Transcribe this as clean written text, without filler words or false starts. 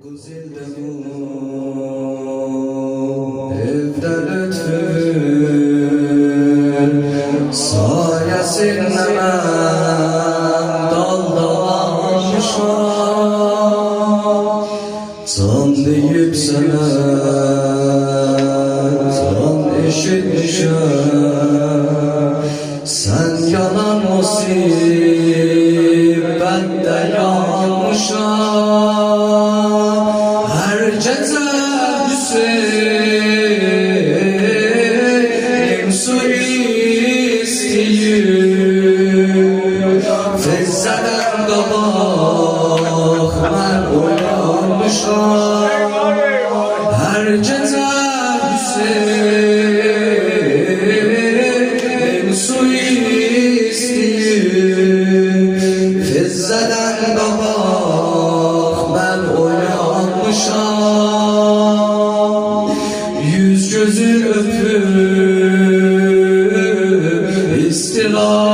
9 ilde bu evde lütfün sayesinde ben daldalanmışam. Can deyip sana can eşitmişem. Sen yalan musibette yanmışam. Her gece Hüseyin su isteyir. Fezzeden qabaq mən oyanmışam. Her gece Hüseyin su isteyir. Fezzeden qabaq mən oyanmışam. Yüz gözü öpüp istila